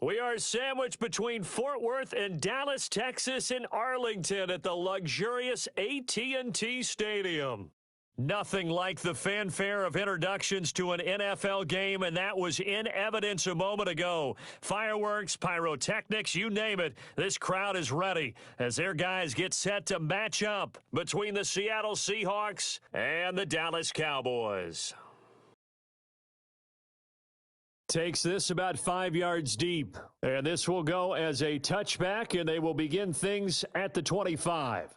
We are sandwiched between Fort Worth and Dallas, Texas, and Arlington at the luxurious AT&T Stadium. Nothing like the fanfare of introductions to an NFL game, and that was in evidence a moment ago. Fireworks, pyrotechnics, you name it, this crowd is ready as their guys get set to match up between the Seattle Seahawks and the Dallas Cowboys. Takes this about 5 yards deep, and this will go as a touchback, and they will begin things at the 25.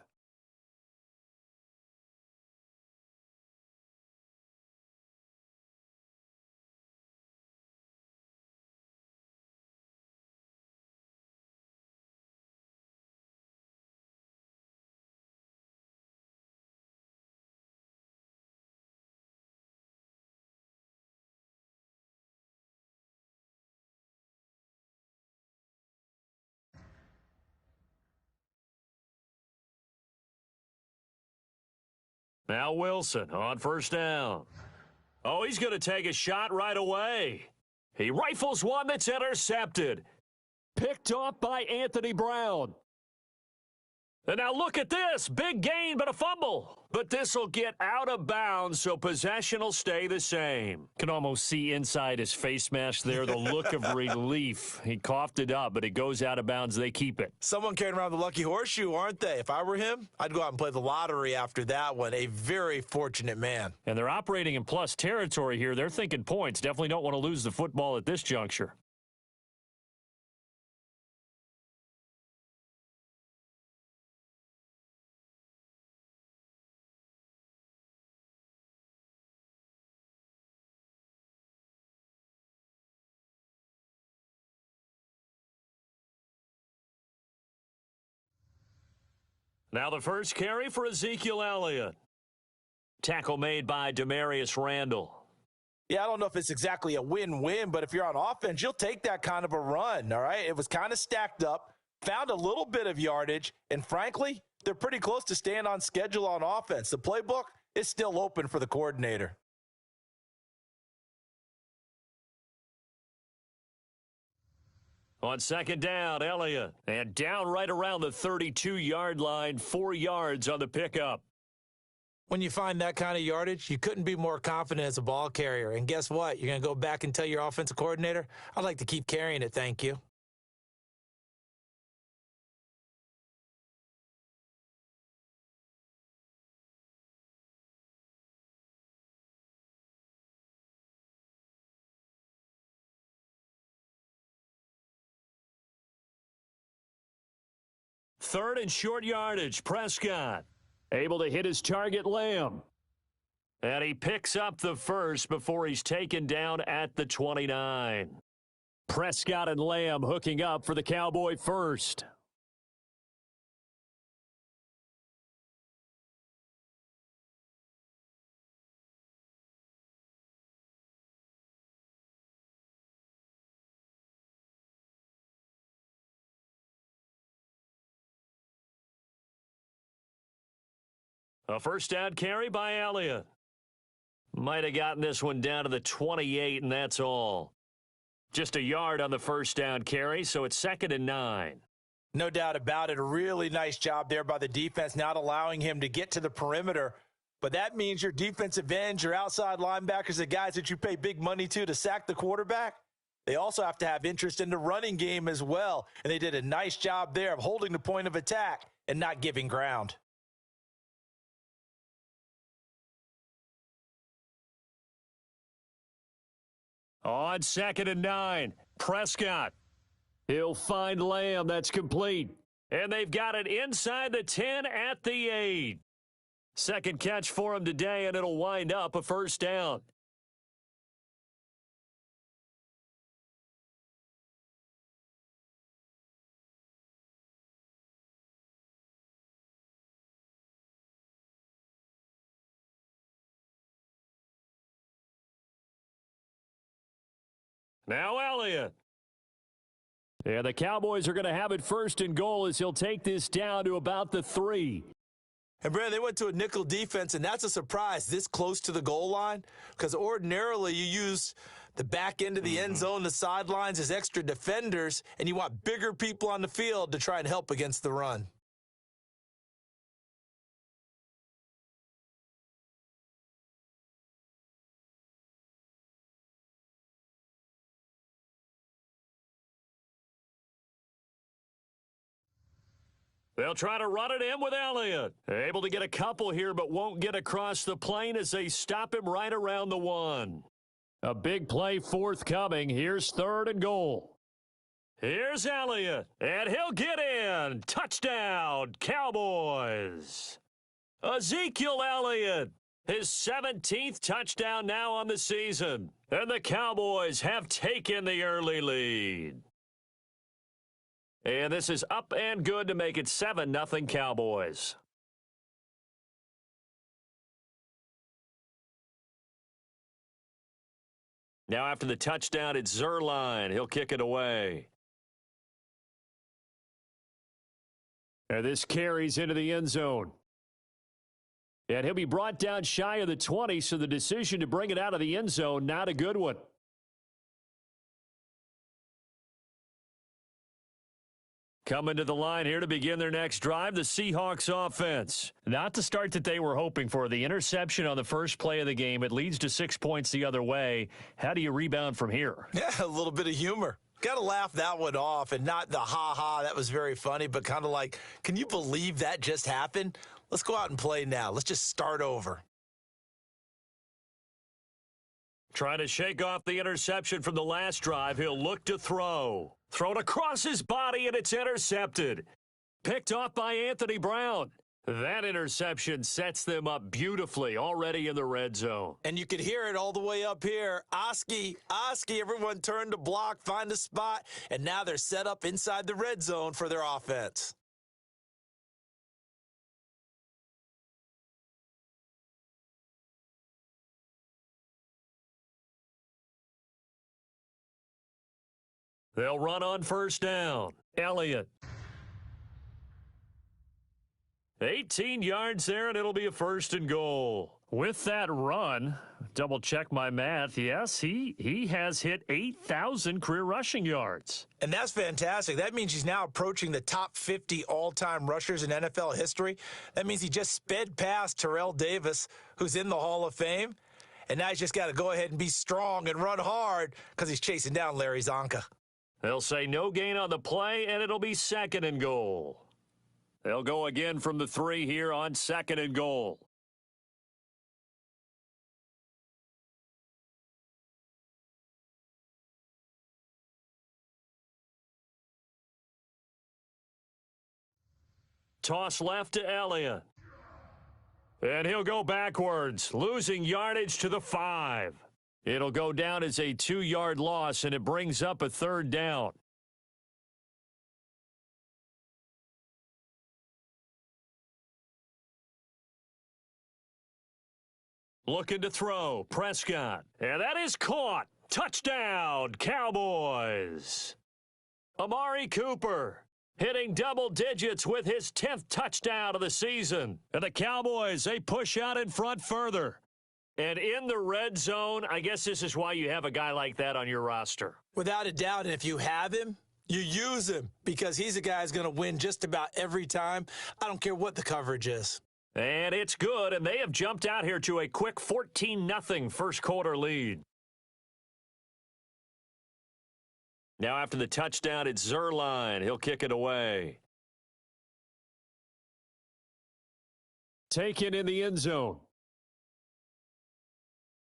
Now Wilson on first down. Oh, he's going to take a shot right away. He rifles one that's intercepted. Picked off by Anthony Brown. And now look at this. Big gain, but a fumble. But this will get out of bounds, so possession will stay the same. Can almost see inside his face mask there, the look of relief. He coughed it up, but it goes out of bounds. They keep it. Someone carrying around the lucky horseshoe, aren't they? If I were him, I'd go out and play the lottery after that one. A very fortunate man. And they're operating in plus territory here. They're thinking points. Definitely don't want to lose the football at this juncture. Now the first carry for Ezekiel Elliott. Tackle made by Demarius Randall. Yeah, I don't know if it's exactly a win-win, but if you're on offense, you'll take that kind of a run, all right? It was kind of stacked up, found a little bit of yardage, and frankly, they're pretty close to staying on schedule on offense. The playbook is still open for the coordinator. On second down, Elliott. And down right around the 32-yard line, 4 yards on the pickup. When you find that kind of yardage, you couldn't be more confident as a ball carrier. And guess what? You're going to go back and tell your offensive coordinator, I'd like to keep carrying it, thank you. Third and short yardage, Prescott. Able to hit his target, Lamb. And he picks up the first before he's taken down at the 29. Prescott and Lamb hooking up for the Cowboy first. A first down carry by Elliott. Might have gotten this one down to the 28, and that's all. Just a yard on the first down carry, so it's 2nd and 9. No doubt about it. A really nice job there by the defense, not allowing him to get to the perimeter. But that means your defensive ends, your outside linebackers, the guys that you pay big money to sack the quarterback, they also have to have interest in the running game as well. And they did a nice job there of holding the point of attack and not giving ground. On 2nd and 9, Prescott. He'll find Lamb. That's complete. And they've got it inside the 10 at the 8. Second catch for him today, and it'll wind up a first down. Now Elliott. Yeah, the Cowboys are going to have it 1st and goal as he'll take this down to about the 3. And, Brandon, they went to a nickel defense, and that's a surprise this close to the goal line because ordinarily you use The back end of the end zone, the sidelines is extra defenders, and you want bigger people on the field to try and help against the run. They'll try to run it in with Elliott. Able to get a couple here, but won't get across the plane as they stop him right around the 1. A big play forthcoming. Here's 3rd and goal. Here's Elliott, and he'll get in. Touchdown, Cowboys. Ezekiel Elliott, his 17th touchdown now on the season. And the Cowboys have taken the early lead. And this is up and good to make it 7-0 Cowboys. Now after the touchdown, it's Zuerlein. He'll kick it away. And this carries into the end zone. And he'll be brought down shy of the 20, so the decision to bring it out of the end zone, not a good one. Coming to the line here to begin their next drive, the Seahawks offense. Not the start that they were hoping for. The interception on the first play of the game. It leads to 6 points the other way. How do you rebound from here? Yeah, a little bit of humor. Got to laugh that one off, and not the ha-ha, that was very funny, but kind of like, can you believe that just happened? Let's go out and play now. Let's just start over. Trying to shake off the interception from the last drive. He'll look to throw. Thrown across his body, and it's intercepted. Picked off by Anthony Brown. That interception sets them up beautifully already in the red zone. And you could hear it all the way up here. Oski, everyone turned to block, find a spot, and now they're set up inside the red zone for their offense. They'll run on first down. Elliott. 18 yards there, and it'll be a 1st and goal. With that run, double check my math, yes, he has hit 8,000 career rushing yards. And that's fantastic. That means he's now approaching the top 50 all-time rushers in NFL history. That means he just sped past Terrell Davis, who's in the Hall of Fame. And now he's just got to go ahead and be strong and run hard because he's chasing down Larry Zonka. They'll say no gain on the play, and it'll be 2nd and goal. They'll go again from the 3 here on 2nd and goal. Toss left to Elliott. And he'll go backwards, losing yardage to the 5. It'll go down as a 2-yard loss, and it brings up a 3rd down. Looking to throw, Prescott. And that is caught. Touchdown, Cowboys. Amari Cooper hitting double digits with his 10th touchdown of the season. And the Cowboys, they push out in front further. And in the red zone, I guess this is why you have a guy like that on your roster. Without a doubt, and if you have him, you use him because he's a guy who's going to win just about every time. I don't care what the coverage is. And it's good, and they have jumped out here to a quick 14-0 first quarter lead. Now after the touchdown, it's Zuerlein. He'll kick it away. Taken in the end zone.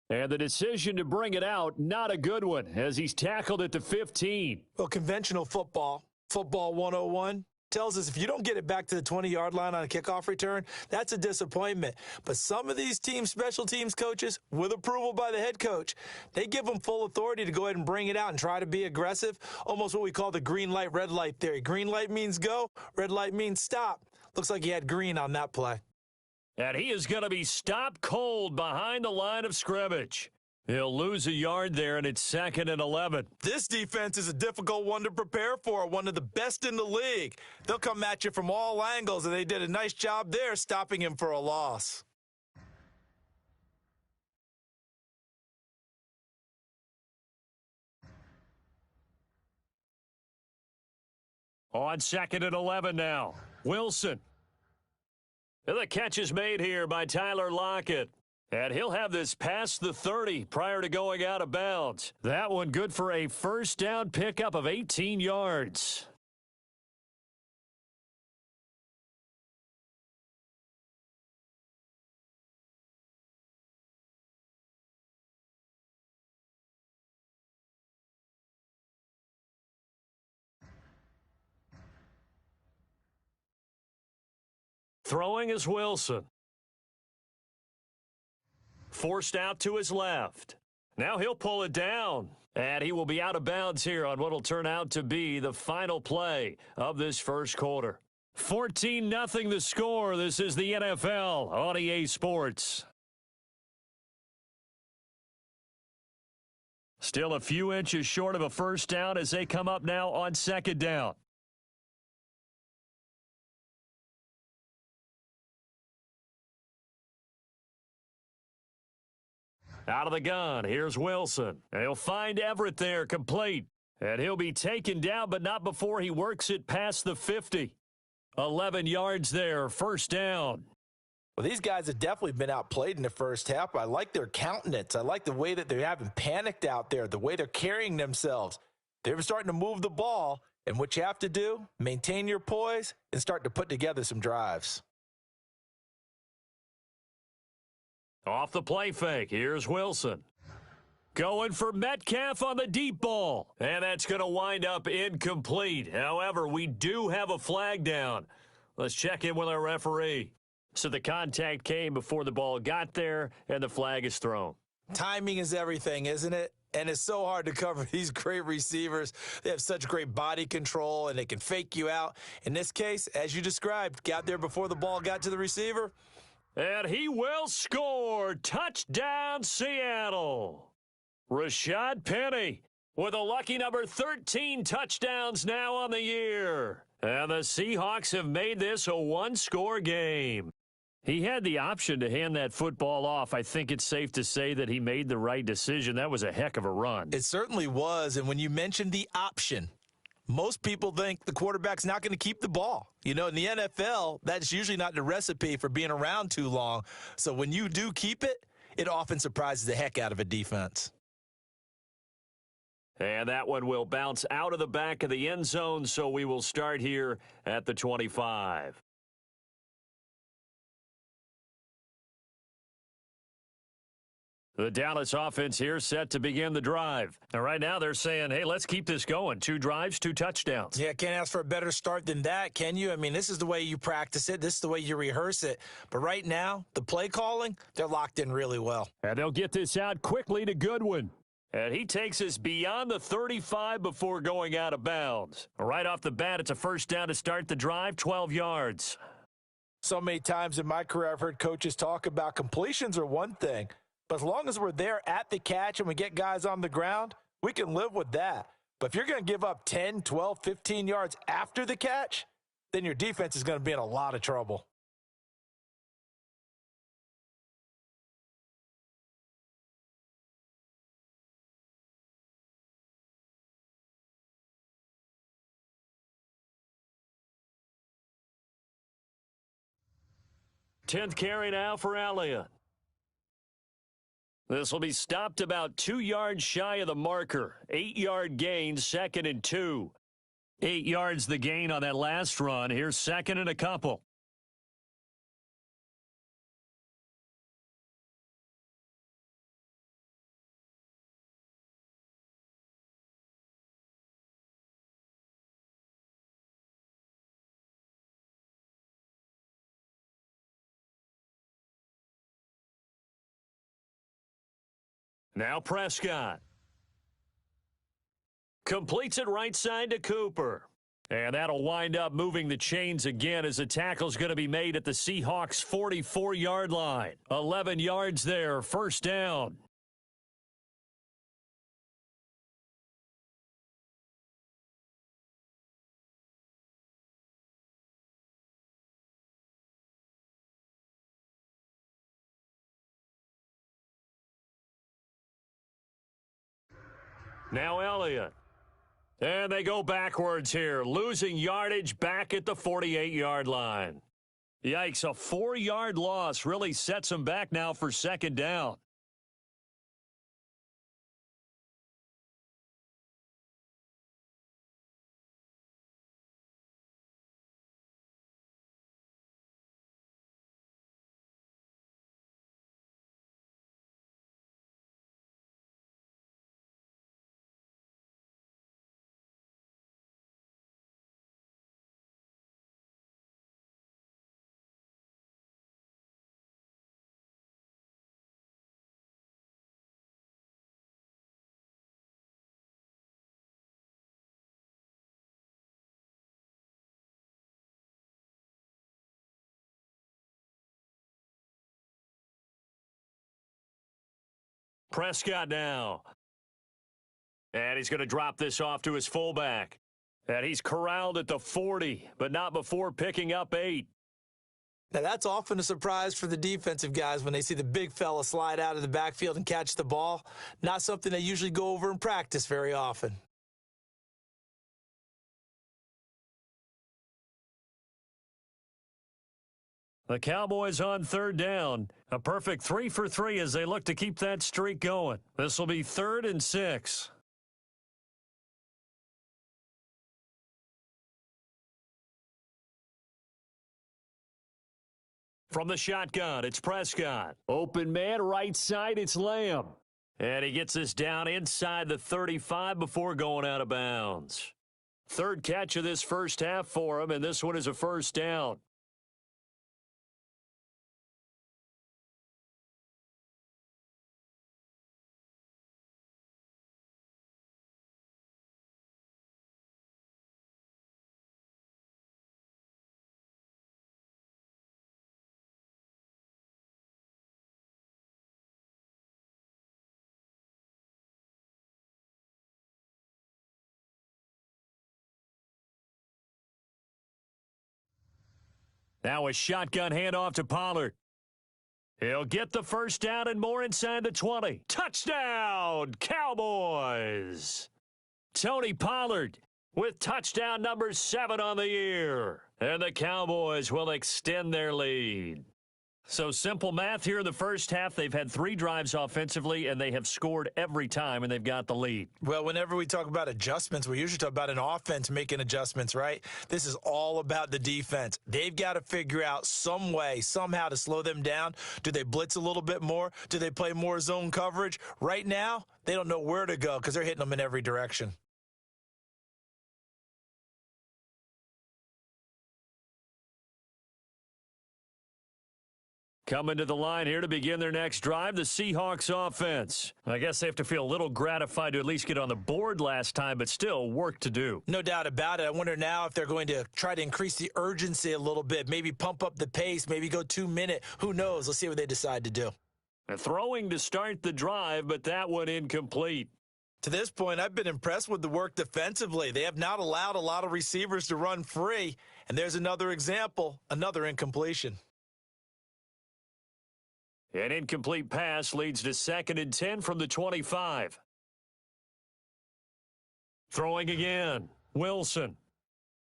And the decision to bring it out, not a good one, as he's tackled at the 15. Well, conventional football 101, tells us if you don't get it back to the 20-yard line on a kickoff return, that's a disappointment. But some of these teams, special teams coaches, with approval by the head coach, they give them full authority to go ahead and bring it out and try to be aggressive, almost what we call the green light, red light theory. Green light means go, red light means stop. Looks like he had green on that play. And he is going to be stopped cold behind the line of scrimmage. He'll lose a yard there, and it's 2nd and 11. This defense is a difficult one to prepare for, one of the best in the league. They'll come at you from all angles, and they did a nice job there stopping him for a loss. On 2nd and 11 now. Wilson. And the catch is made here by Tyler Lockett. And he'll have this past the 30 prior to going out of bounds. That one good for a first down pickup of 18 yards. Throwing is Wilson. Forced out to his left. Now he'll pull it down. And he will be out of bounds here on what will turn out to be the final play of this first quarter. 14-0 the score. This is the NFL on EA Sports. Still a few inches short of a first down as they come up now on 2nd down. Out of the gun, here's Wilson. And he'll find Everett there, complete. And he'll be taken down, but not before he works it past the 50. 11 yards there, first down. Well, these guys have definitely been outplayed in the first half. I like their countenance. I like the way that they're having panicked out there, the way they're carrying themselves. They're starting to move the ball, and what you have to do, maintain your poise and start to put together some drives. Off the play fake, here's Wilson. Going for Metcalf on the deep ball. And that's going to wind up incomplete. However, we do have a flag down. Let's check in with our referee. So the contact came before the ball got there, and the flag is thrown. Timing is everything, isn't it? And it's so hard to cover these great receivers. They have such great body control, and they can fake you out. In this case, as you described, got there before the ball got to the receiver. And he will score. Touchdown, Seattle. Rashad Penny with a lucky number 13 touchdowns now on the year. And the Seahawks have made this a one-score game. He had the option to hand that football off. I think it's safe to say that he made the right decision. That was a heck of a run. It certainly was. And when you mentioned the option, most people think the quarterback's not going to keep the ball. You know, in the NFL, that's usually not the recipe for being around too long. So when you do keep it, it often surprises the heck out of a defense. And that one will bounce out of the back of the end zone, so we will start here at the 25. The Dallas offense here set to begin the drive. And right now they're saying, hey, let's keep this going. 2 drives, 2 touchdowns. Yeah, can't ask for a better start than that, can you? I mean, this is the way you practice it. This is the way you rehearse it. But right now, the play calling, they're locked in really well. And they'll get this out quickly to Goodwin. And he takes us beyond the 35 before going out of bounds. Right off the bat, it's a first down to start the drive, 12 yards. So many times in my career, I've heard coaches talk about completions are one thing. But as long as we're there at the catch and we get guys on the ground, we can live with that. But if you're going to give up 10, 12, 15 yards after the catch, then your defense is going to be in a lot of trouble. Tenth carry now for Elliott. This will be stopped about 2 yards shy of the marker. 8-yard gain, 2nd and 2. 8 yards the gain on that last run. Here's 2nd and a couple. Now Prescott. Completes it right side to Cooper. And that'll wind up moving the chains again as the tackle's going to be made at the Seahawks' 44-yard line. 11 yards there, first down. Now Elliott. And they go backwards here, losing yardage back at the 48-yard line. Yikes, a 4-yard loss really sets them back now for second down. Prescott now. And he's going to drop this off to his fullback. And he's corralled at the 40, but not before picking up 8. Now, that's often a surprise for the defensive guys when they see the big fella slide out of the backfield and catch the ball. Not something they usually go over in practice very often. The Cowboys on third down. A perfect 3 for 3 as they look to keep that streak going. This will be 3rd and 6. From the shotgun, it's Prescott. Open man, right side, it's Lamb. And he gets this down inside the 35 before going out of bounds. 3rd catch of this first half for him, and this one is a first down. Now a shotgun handoff to Pollard. He'll get the first down and more inside the 20. Touchdown, Cowboys! Tony Pollard with touchdown number 7 on the year. And the Cowboys will extend their lead. So simple math here in the first half. They've had 3 drives offensively, and they have scored every time, and they've got the lead. Well, whenever we talk about adjustments, we usually talk about an offense making adjustments, right? This is all about the defense. They've got to figure out some way, somehow to slow them down. Do they blitz a little bit more? Do they play more zone coverage? Right now, they don't know where to go because they're hitting them in every direction. Coming to the line here to begin their next drive, the Seahawks offense. I guess they have to feel a little gratified to at least get on the board last time, but still work to do. No doubt about it. I wonder now if they're going to try to increase the urgency a little bit, maybe pump up the pace, maybe go 2-minute. Who knows? Let's see what they decide to do. Throwing to start the drive, but that one incomplete. To this point, I've been impressed with the work defensively. They have not allowed a lot of receivers to run free, and there's another example, another incompletion. An incomplete pass leads to 2nd and 10 from the 25. Throwing again. Wilson.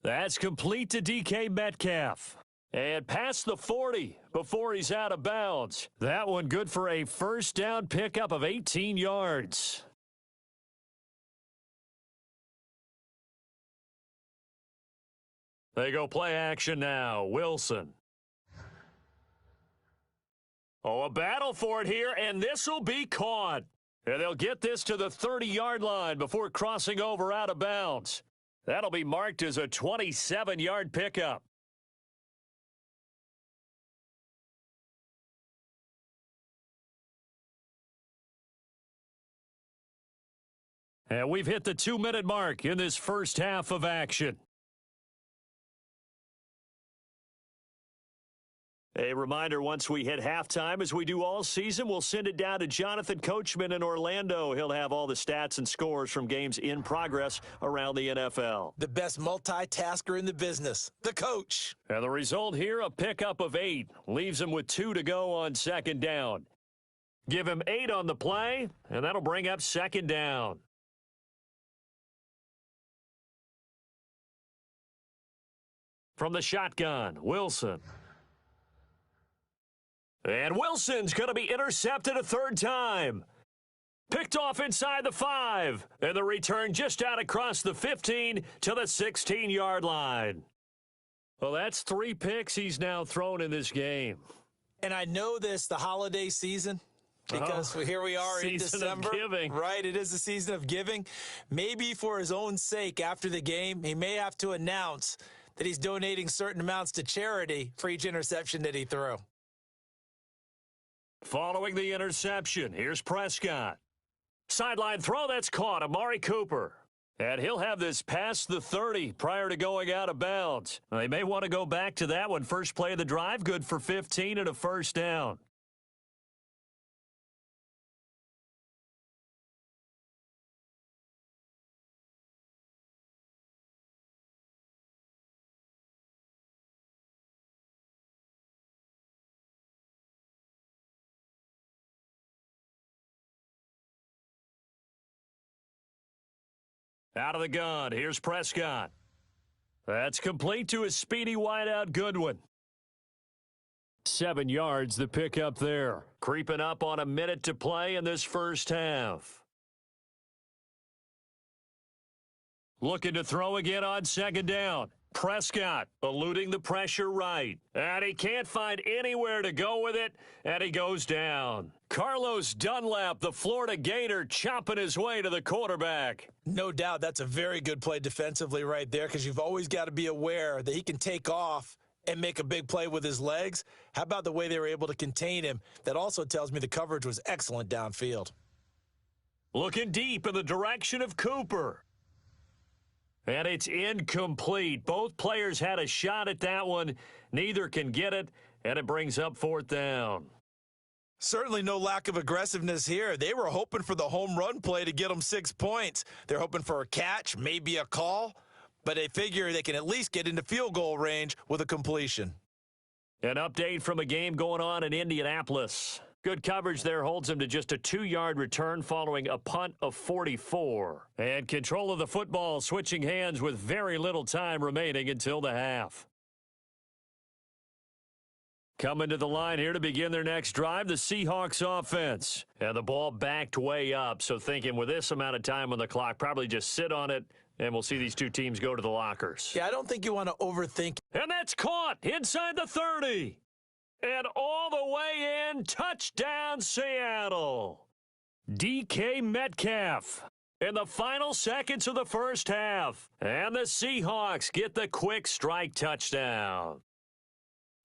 That's complete to DK Metcalf. And past the 40 before he's out of bounds. That one good for a first down pickup of 18 yards. They go play action now. Wilson. Oh, a battle for it here, and this will be caught. And they'll get this to the 30-yard line before crossing over out of bounds. That'll be marked as a 27-yard pickup. And we've hit the 2-minute mark in this first half of action. A reminder, once we hit halftime, as we do all season, we'll send it down to Jonathan Coachman in Orlando. He'll have all the stats and scores from games in progress around the NFL. The best multitasker in the business, the coach. And the result here, a pickup of 8. Leaves him with 2 to go on second down. Give him 8 on the play, and that'll bring up second down. From the shotgun, Wilson. And Wilson's going to be intercepted a third time. Picked off inside the 5. And the return just out across the 15 to the 16-yard line. Well, that's 3 picks he's now thrown in this game. And I know this, the holiday season, because here we are in December. Season of giving. Right, it is the season of giving. Maybe for his own sake after the game, he may have to announce that he's donating certain amounts to charity for each interception that he threw. Following the interception, here's Prescott. Sideline throw, that's caught. Amari Cooper. And he'll have this past the 30 prior to going out of bounds. They may want to go back to that one. First play of the drive, good for 15 and a first down. Out of the gun, here's Prescott. That's complete to his speedy wideout Goodwin. 7 yards, the pickup there. Creeping up on a minute to play in this first half. Looking to throw again on second down. Prescott eluding the pressure right. And he can't find anywhere to go with it, and he goes down. Carlos Dunlap, the Florida Gator, chopping his way to the quarterback. No doubt that's a very good play defensively right there, because you've always got to be aware that he can take off and make a big play with his legs. How about the way they were able to contain him? That also tells me the coverage was excellent downfield. Looking deep in the direction of Cooper. And it's incomplete. Both players had a shot at that one. Neither can get it, and it brings up fourth down. Certainly no lack of aggressiveness here. They were hoping for the home run play to get them 6 points. They're hoping for a catch, maybe a call, but they figure they can at least get into field goal range with a completion. An update from a game going on in Indianapolis. Good coverage there holds him to just a 2-yard return following a punt of 44. And control of the football switching hands with very little time remaining until the half. Coming to the line here to begin their next drive, the Seahawks offense. And the ball backed way up, so thinking with this amount of time on the clock, probably just sit on it, and we'll see these two teams go to the lockers. Yeah, I don't think you want to overthink. And that's caught inside the 30. And all the way in, touchdown Seattle. DK Metcalf in the final seconds of the first half. And the Seahawks get the quick strike touchdown.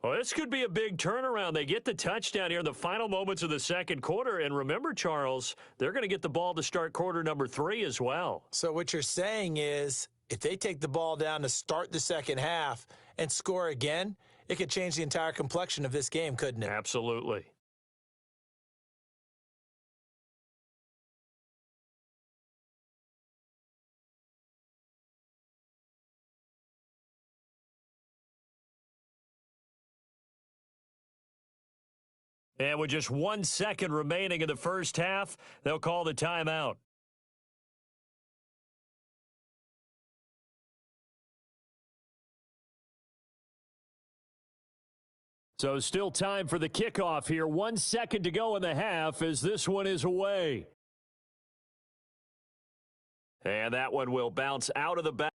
Well, this could be a big turnaround. They get the touchdown here in the final moments of the second quarter. And remember, Charles, they're going to get the ball to start quarter number 3 as well. So what you're saying is if they take the ball down to start the second half and score again, it could change the entire complexion of this game, couldn't it? Absolutely. And with just 1 second remaining in the first half, they'll call the timeout. So still time for the kickoff here. 1 second to go in the half as this one is away. And that one will bounce out of the back.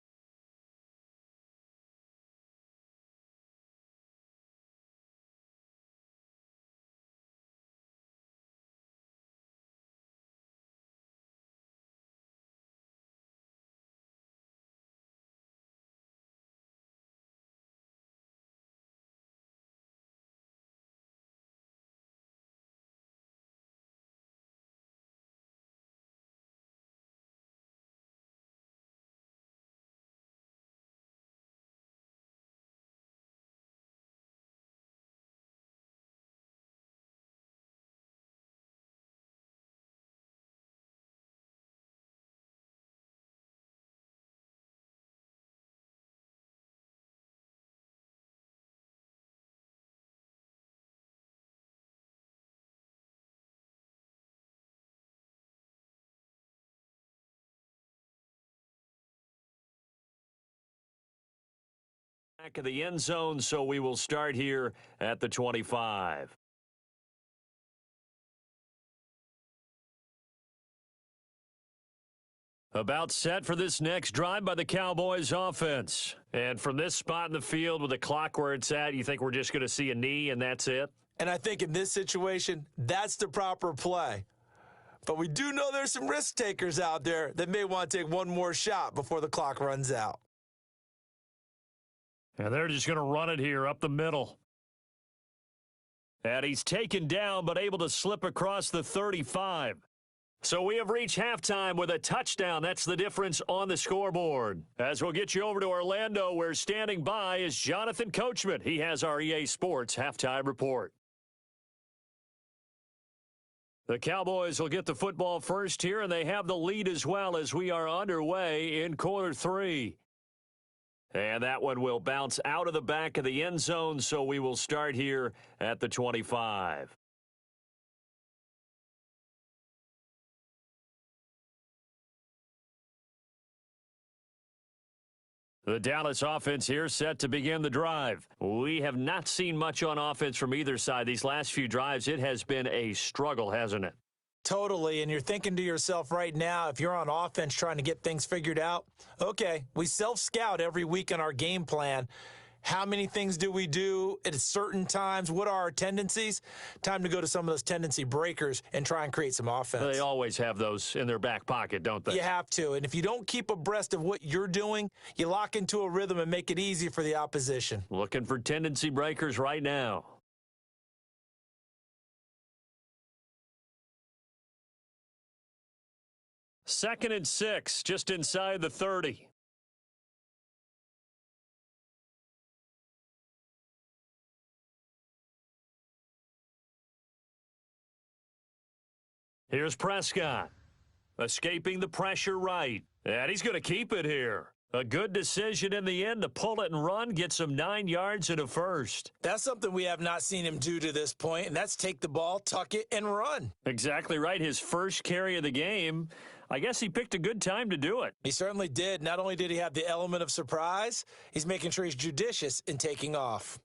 back of the end zone, so we will start here at the 25. About set for this next drive by the Cowboys offense. And from this spot in the field with the clock where it's at, you think we're just going to see a knee and that's it? And I think in this situation, that's the proper play. But we do know there's some risk takers out there that may want to take one more shot before the clock runs out. And they're just going to run it here up the middle. And he's taken down but able to slip across the 35. So we have reached halftime with a touchdown. That's the difference on the scoreboard. As we'll get you over to Orlando, where standing by is Jonathan Coachman. He has our EA Sports halftime report. The Cowboys will get the football first here, and they have the lead as well as we are underway in quarter 3. And that one will bounce out of the back of the end zone, so we will start here at the 25. The Dallas offense here set to begin the drive. We have not seen much on offense from either side. These last few drives, it has been a struggle, hasn't it? Totally, and you're thinking to yourself right now, if you're on offense trying to get things figured out, okay, we self-scout every week on our game plan. How many things do we do at certain times? What are our tendencies? Time to go to some of those tendency breakers and try and create some offense. They always have those in their back pocket, don't they? You have to, and if you don't keep abreast of what you're doing, you lock into a rhythm and make it easy for the opposition. Looking for tendency breakers right now. Second and 6, just inside the 30. Here's Prescott, escaping the pressure right, and he's going to keep it here. A good decision in the end to pull it and run, get some 9 yards and a first. That's something we have not seen him do to this point, and that's take the ball, tuck it, and run. Exactly right. His first carry of the game. I guess he picked a good time to do it. He certainly did. Not only did he have the element of surprise, he's making sure he's judicious in taking off.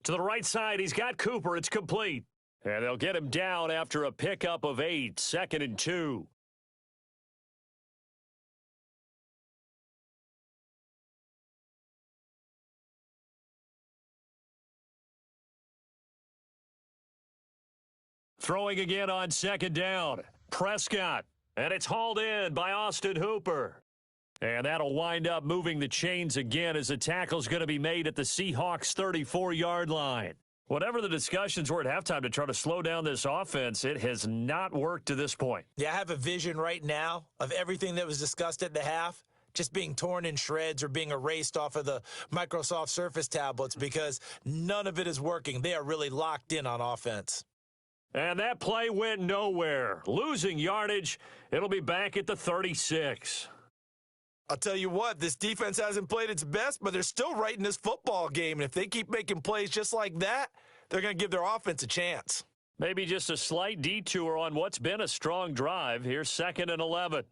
To the right side, he's got Cooper. It's complete. And they'll get him down after a pickup of 8, 2nd and 2. Throwing again on 2nd down. Prescott. And it's hauled in by Austin Hooper. And that'll wind up moving the chains again as the tackle's going to be made at the Seahawks' 34-yard line. Whatever the discussions were at halftime to try to slow down this offense, it has not worked to this point. Yeah, I have a vision right now of everything that was discussed at the half just being torn in shreds or being erased off of the Microsoft Surface tablets because none of it is working. They are really locked in on offense. And that play went nowhere. Losing yardage, it'll be back at the 36. I'll tell you what, this defense hasn't played its best, but they're still right in this football game. And if they keep making plays just like that, they're going to give their offense a chance. Maybe just a slight detour on what's been a strong drive. Here's 2nd and 11.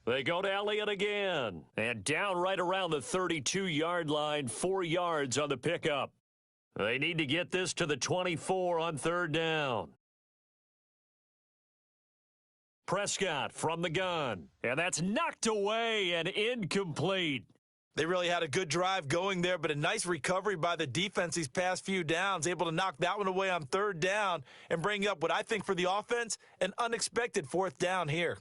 They go to Elliott again. And down right around the 32-yard line, 4 yards on the pickup. They need to get this to the 24 on 3rd down. Prescott from the gun. And that's knocked away and incomplete. They really had a good drive going there, but a nice recovery by the defense these past few downs, able to knock that one away on 3rd down and bring up what I think for the offense, an unexpected 4th down here.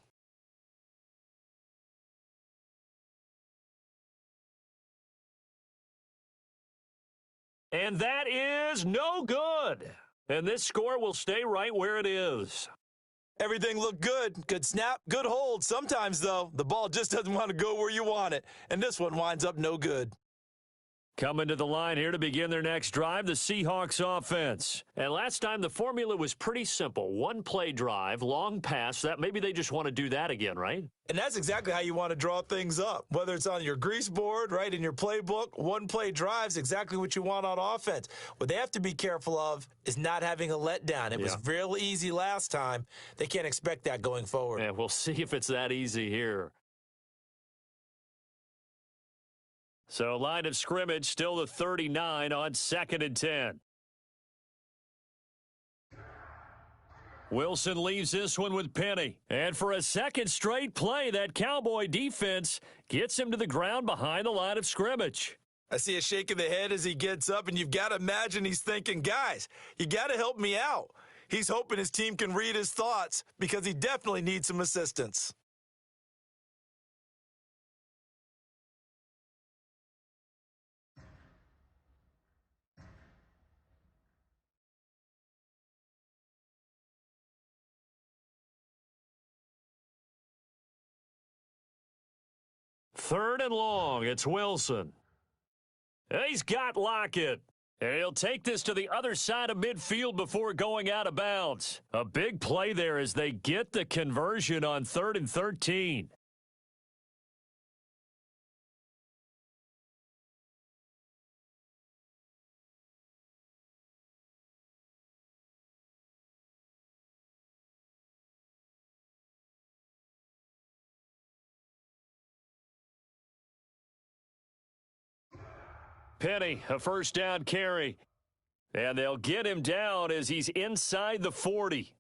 And that is no good. And this score will stay right where it is. Everything looked good. Good snap, good hold. Sometimes, though, the ball just doesn't want to go where you want it. And this one winds up no good. Coming to the line here to begin their next drive, the Seahawks offense. And last time the formula was pretty simple. One play drive, long pass. That maybe they just want to do that again, right? And that's exactly how you want to draw things up. Whether it's on your grease board, right, in your playbook, one play drives exactly what you want on offense. What they have to be careful of is not having a letdown. It was real easy last time. They can't expect that going forward. Yeah, we'll see if it's that easy here. So line of scrimmage still the 39 on 2nd and 10. Wilson leaves this one with Penny. And for a second straight play, that Cowboy defense gets him to the ground behind the line of scrimmage. I see a shake of the head as he gets up, and you've got to imagine he's thinking, guys, you got to help me out. He's hoping his team can read his thoughts because he definitely needs some assistance. Third and long, it's Wilson. He's got Lockett. And he'll take this to the other side of midfield before going out of bounds. A big play there as they get the conversion on 3rd and 13. Penny, a first down carry. And they'll get him down as he's inside the 40.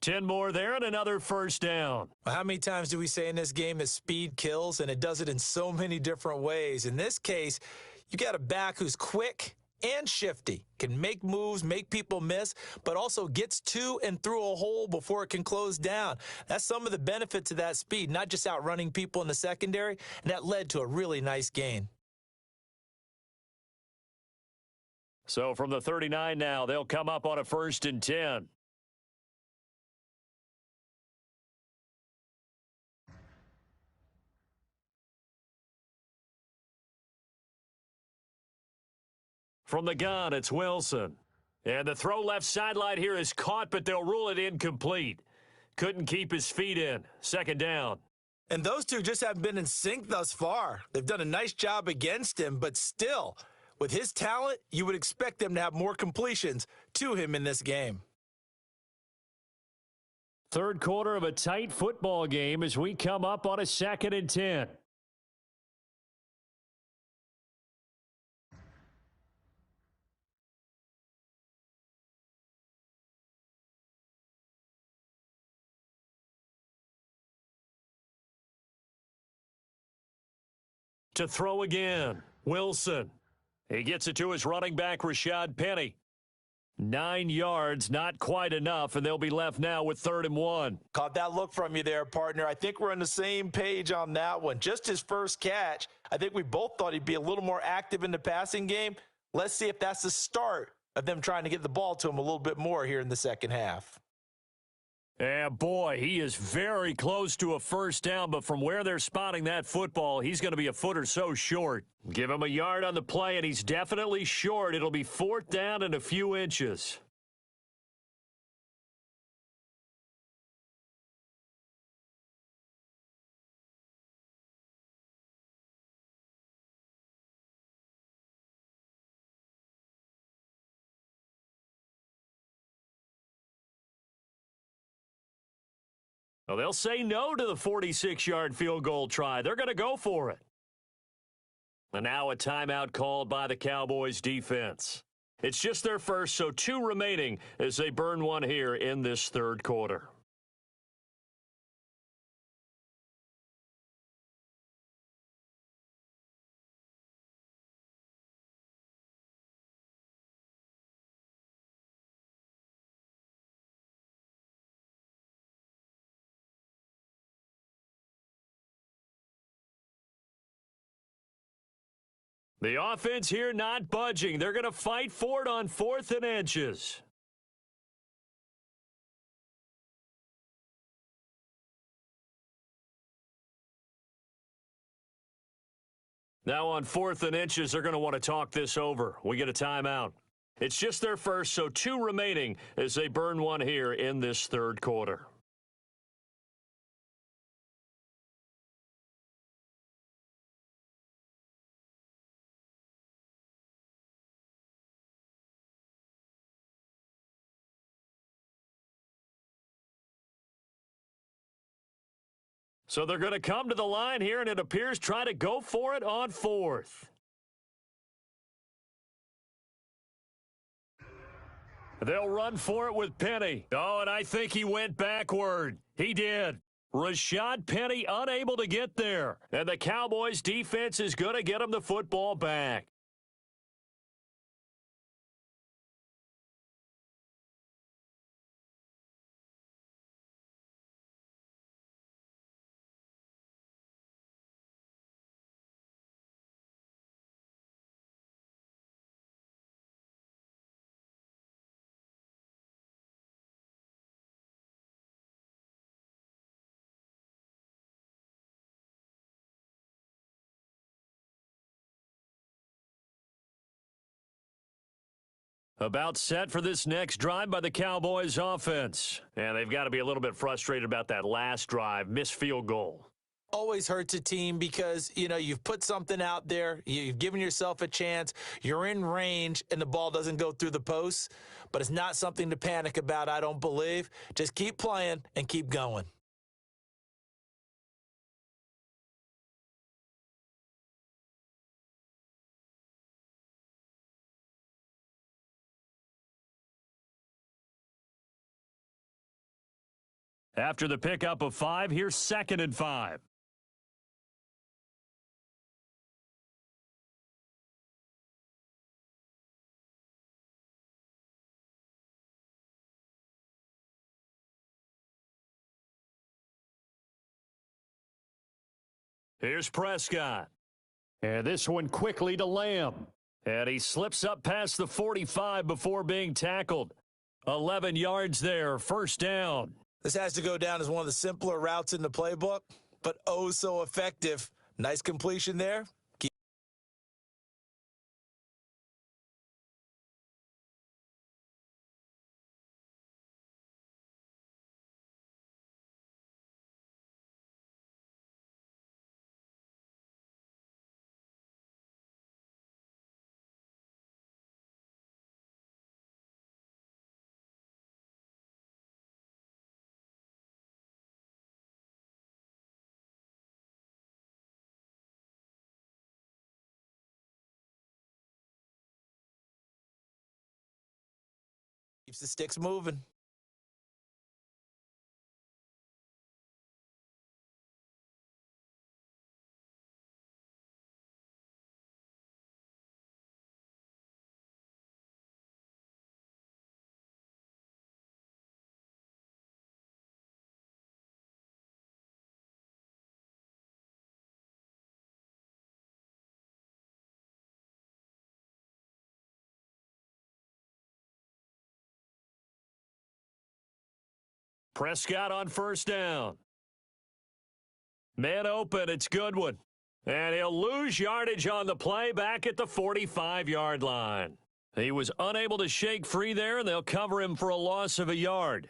10 more there and another first down. Well, how many times do we say in this game that speed kills, and it does it in so many different ways? In this case, you got a back who's quick and shifty, can make moves, make people miss, but also gets to and through a hole before it can close down. That's some of the benefits of that speed, not just outrunning people in the secondary, and that led to a really nice gain. So from the 39 now, they'll come up on a 1st and 10. From the gun, it's Wilson. And the throw left sideline here is caught, but they'll rule it incomplete. Couldn't keep his feet in. 2nd down. And those two just haven't been in sync thus far. They've done a nice job against him, but still, with his talent, you would expect them to have more completions to him in this game. Third quarter of a tight football game as we come up on a 2nd and 10. To throw again, Wilson. He gets it to his running back, Rashad Penny. 9 yards, not quite enough, and they'll be left now with 3rd and 1. Caught that look from you there, partner. I think we're on the same page on that one. Just his first catch, I think we both thought he'd be a little more active in the passing game. Let's see if that's the start of them trying to get the ball to him a little bit more here in the second half. And boy, he is very close to a first down, but from where they're spotting that football, he's going to be a foot or so short. Give him a yard on the play, and he's definitely short. It'll be 4th down and a few inches. Well, they'll say no to the 46-yard field goal try. They're going to go for it. And now a timeout called by the Cowboys defense. It's just their first, so 2 remaining as they burn one here in this 3rd quarter. The offense here not budging. They're going to fight for it on 4th and inches. Now on 4th and inches, they're going to want to talk this over. We get a timeout. It's just their first, so 2 remaining as they burn one here in this third quarter. So they're going to come to the line here, and it appears try to go for it on 4th. They'll run for it with Penny. Oh, and I think he went backward. He did. Rashad Penny unable to get there. And the Cowboys defense is going to get him the football back. About set for this next drive by the Cowboys offense. And they've got to be a little bit frustrated about that last drive, missed field goal. Always hurts a team because, you've put something out there, you've given yourself a chance, you're in range, and the ball doesn't go through the posts. But it's not something to panic about, I don't believe. Just keep playing and keep going. After the pickup of 5, here's 2nd and 5. Here's Prescott. And this one quickly to Lamb. And he slips up past the 45 before being tackled. 11 yards there, first down. This has to go down as one of the simpler routes in the playbook, but oh so effective. Nice completion there. Keeps the sticks moving. Prescott on first down. Man open, it's Goodwin. And he'll lose yardage on the play back at the 45-yard line. He was unable to shake free there, and they'll cover him for a loss of a yard.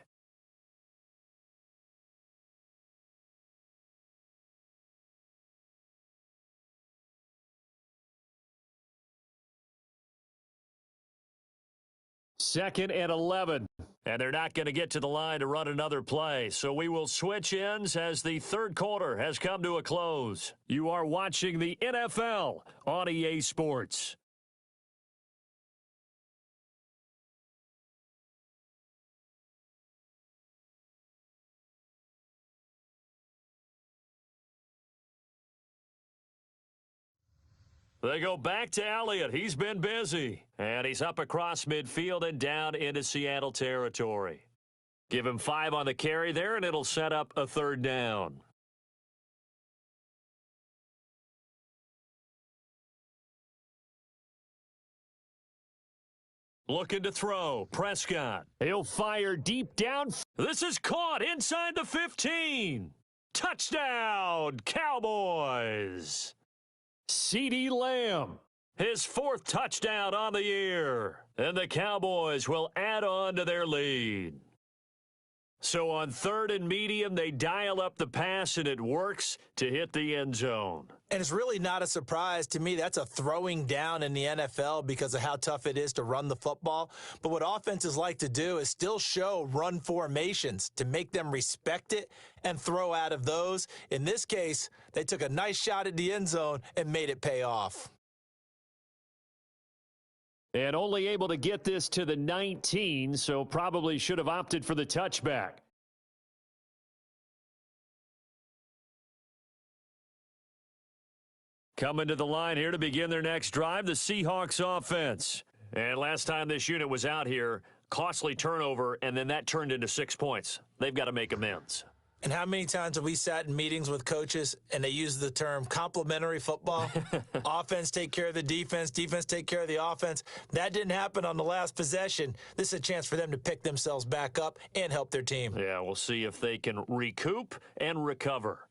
Second and 11. And they're not going to get to the line to run another play. So we will switch ends as the third quarter has come to a close. You are watching the NFL on EA Sports. They go back to Elliott. He's been busy. And he's up across midfield and down into Seattle territory. Give him 5 on the carry there, and it'll set up a third down. Looking to throw. Prescott. He'll fire deep down. This is caught inside the 15. Touchdown, Cowboys. CeeDee Lamb. His 4th touchdown on the year. And the Cowboys will add on to their lead. So on 3rd and medium, they dial up the pass, and it works to hit the end zone. And it's really not a surprise to me. That's a throwing down in the NFL because of how tough it is to run the football. But what offenses like to do is still show run formations to make them respect it and throw out of those. In this case, they took a nice shot at the end zone and made it pay off. And only able to get this to the 19, so probably should have opted for the touchback. Coming to the line here to begin their next drive, the Seahawks offense. And last time this unit was out here, costly turnover, and then that turned into 6 points. They've got to make amends. And how many times have we sat in meetings with coaches and they use the term complementary football? Offense take care of the defense, defense take care of the offense. That didn't happen on the last possession. This is a chance for them to pick themselves back up and help their team. Yeah, we'll see if they can recoup and recover.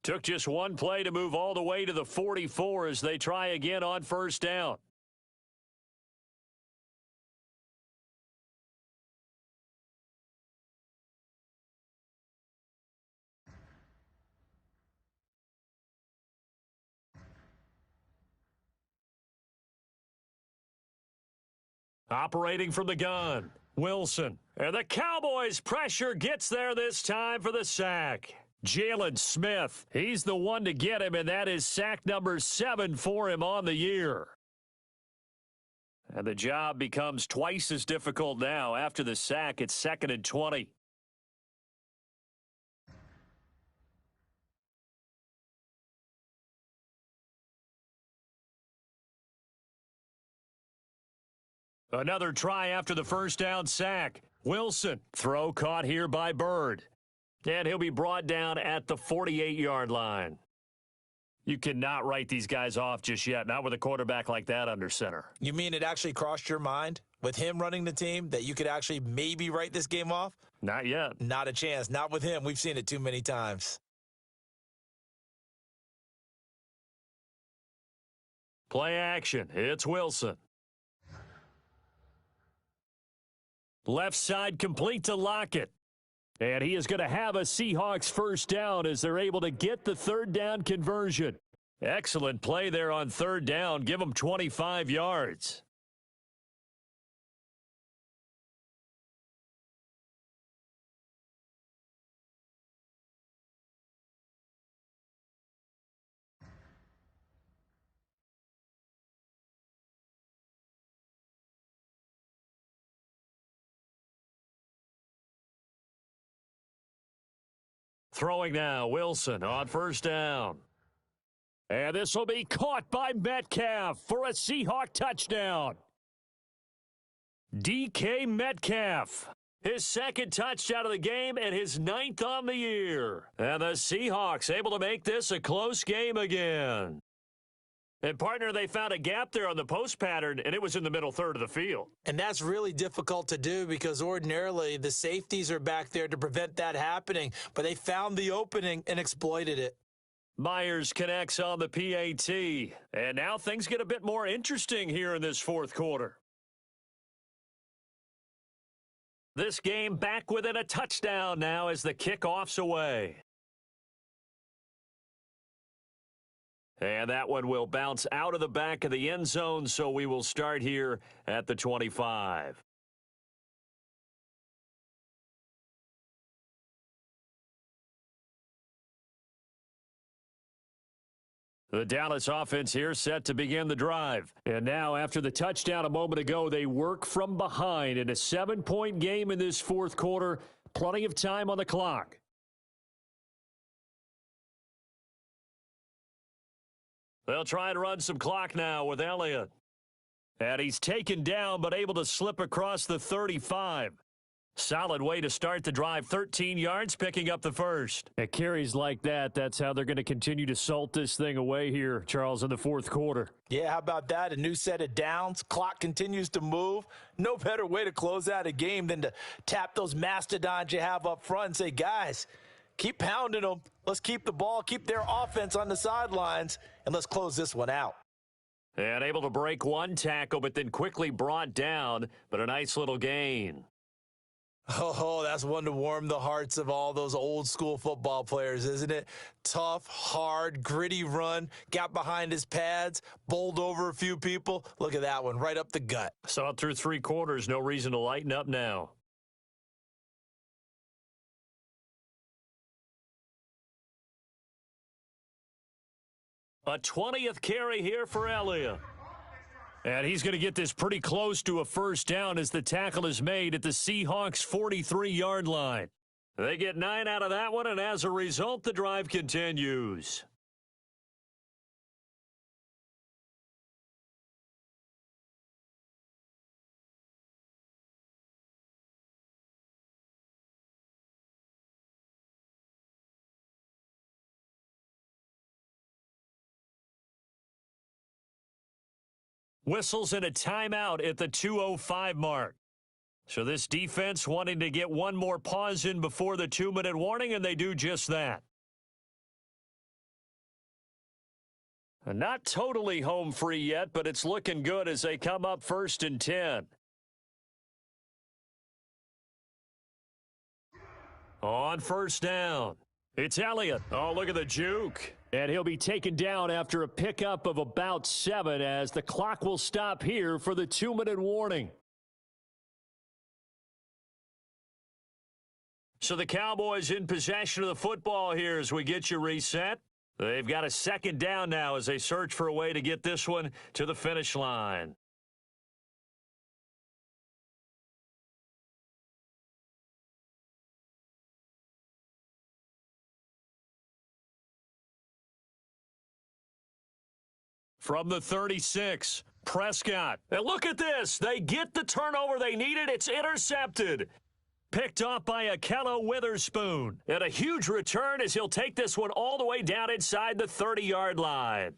Took just one play to move all the way to the 44 as they try again on 1st down. Operating from the gun, Wilson. And the Cowboys' pressure gets there this time for the sack. Jalen Smith, he's the one to get him, and that is sack number 7 for him on the year. And the job becomes twice as difficult now. After the sack, it's 2nd and 20. Another try after the 1st down sack. Wilson, throw caught here by Bird. And he'll be brought down at the 48-yard line. You cannot write these guys off just yet, not with a quarterback like that under center. You mean it actually crossed your mind with him running the team that you could actually maybe write this game off? Not yet. Not a chance. Not with him. We've seen it too many times. Play action. It's Wilson. Left side complete to Lockett. And he is going to have a Seahawks 1st down as they're able to get the 3rd down conversion. Excellent play there on 3rd down. Give them 25 yards. Throwing now, Wilson on 1st down. And this will be caught by Metcalf for a Seahawk touchdown. DK Metcalf, his 2nd touchdown of the game and his 9th on the year. And the Seahawks able to make this a close game again. And, partner, they found a gap there on the post pattern, and it was in the middle 3rd of the field. And that's really difficult to do because ordinarily the safeties are back there to prevent that happening. But they found the opening and exploited it. Myers connects on the PAT. And now things get a bit more interesting here in this 4th quarter. This game back within a touchdown now as the kickoff's away. And that one will bounce out of the back of the end zone, so we will start here at the 25. The Dallas offense here set to begin the drive. And now, after the touchdown a moment ago, they work from behind in a 7-point game in this 4th quarter. Plenty of time on the clock. They'll try and run some clock now with Elliott. And he's taken down but able to slip across the 35. Solid way to start the drive. 13 yards, picking up the 1st. At carries like that, that's how they're going to continue to salt this thing away here, Charles, in the 4th quarter. Yeah, how about that? A new set of downs. Clock continues to move. No better way to close out a game than to tap those mastodons you have up front and say, guys, Keep pounding them. Let's keep the ball, keep their offense on the sidelines, and let's close this one out. And able to break one tackle, but then quickly brought down, but a nice little gain. Oh, that's one to warm the hearts of all those old school football players, isn't it? Tough, hard, gritty run, got behind his pads, bowled over a few people. Look at that one, right up the gut. Saw it through 3 quarters, no reason to lighten up now. A 20th carry here for Elliott. And he's going to get this pretty close to a first down as the tackle is made at the Seahawks' 43-yard line. They get 9 out of that one, and as a result, the drive continues. Whistles and a timeout at the 2:05 mark. So this defense wanting to get one more pause in before the 2-minute warning, and they do just that. Not totally home free yet, but it's looking good as they come up 1st and 10. On first down, it's Elliott. Oh, look at the juke. And he'll be taken down after a pickup of about 7 as the clock will stop here for the 2-minute warning. So the Cowboys in possession of the football here as we get you reset. They've got a 2nd down now as they search for a way to get this one to the finish line. From the 36, Prescott. And look at this. They get the turnover they needed. It's intercepted. Picked off by Akello Witherspoon. And a huge return as he'll take this one all the way down inside the 30-yard line.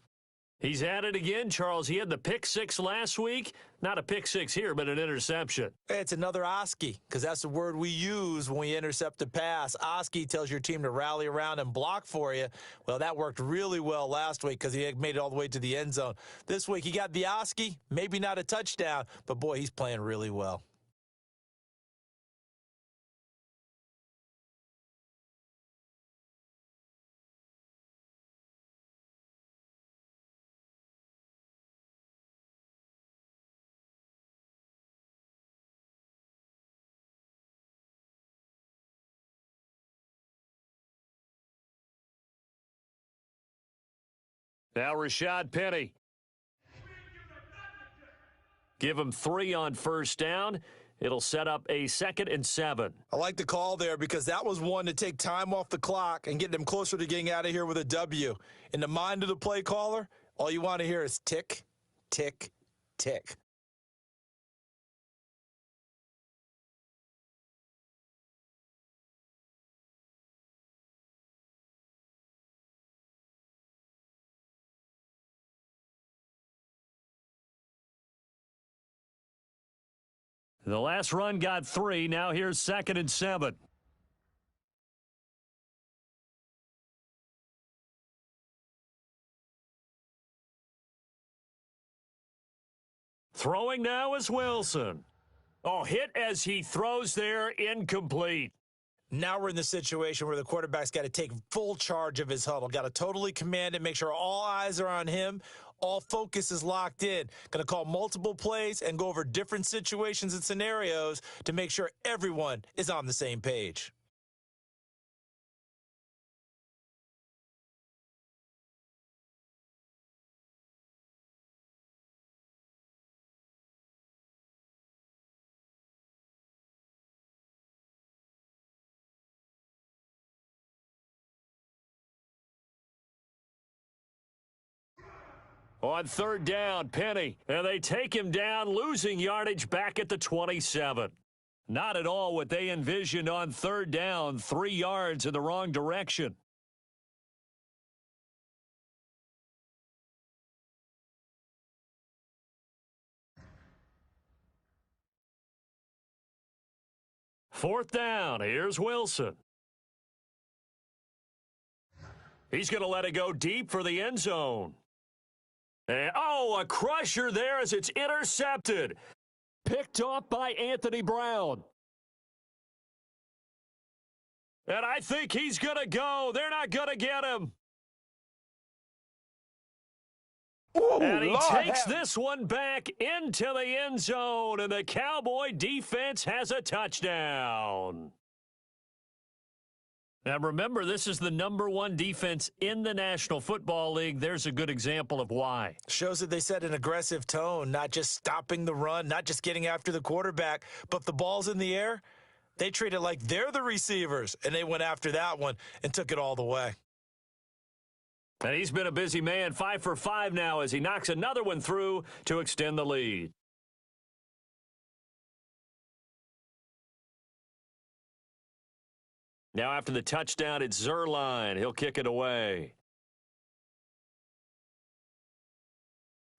He's at it again, Charles. He had the pick 6 last week. Not a pick 6 here, but an interception. It's another Oski, because that's the word we use when we intercept a pass. Oski tells your team to rally around and block for you. Well, that worked really well last week because he made it all the way to the end zone. This week, he got the Oski, maybe not a touchdown, but boy, he's playing really well. Now Rashad Penny. Give him 3 on first down. It'll set up a 2nd and 7. I like the call there because that was one to take time off the clock and get them closer to getting out of here with a W. In the mind of the play caller, all you want to hear is tick, tick, tick. The last run got 3. Now here's 2nd and 7. Throwing now is Wilson. Oh, hit as he throws there, incomplete. Now we're in the situation where the quarterback's got to take full charge of his huddle. Got to totally command it, make sure all eyes are on him. All focus is locked in. Going to call multiple plays and go over different situations and scenarios to make sure everyone is on the same page. On 3rd down, Penny. And they take him down, losing yardage back at the 27. Not at all what they envisioned on 3rd down, 3 yards in the wrong direction. Fourth down, here's Wilson. He's going to let it go deep for the end zone. And, oh, a crusher there as it's intercepted. Picked off by Anthony Brown. And I think he's going to go. They're not going to get him. Ooh, and he Lord takes have... this one back into the end zone, and the Cowboy defense has a touchdown. Now, remember, this is the #1 defense in the National Football League. There's a good example of why. Shows that they set an aggressive tone, not just stopping the run, not just getting after the quarterback, but if the ball's in the air, they treat it like they're the receivers, and they went after that one and took it all the way. And he's been a busy man, 5 for 5 now as he knocks another one through to extend the lead. Now after the touchdown, it's Zuerlein. He'll kick it away.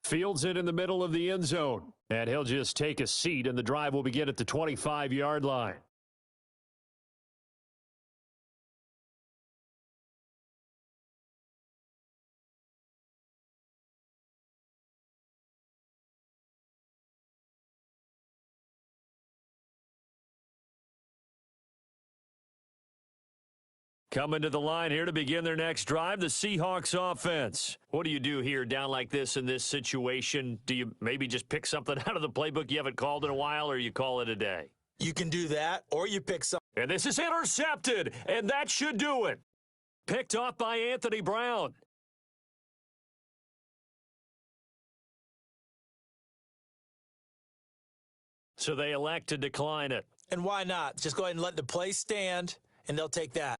Fields it in the middle of the end zone. And he'll just take a seat, and the drive will begin at the 25-yard line. Coming to the line here to begin their next drive, the Seahawks offense. What do you do here down like this in this situation? Do you maybe just pick something out of the playbook you haven't called in a while, or you call it a day? You can do that, or you pick something. And this is intercepted, and that should do it. Picked off by Anthony Brown. So they elect to decline it. And why not? Just go ahead and let the play stand, and they'll take that.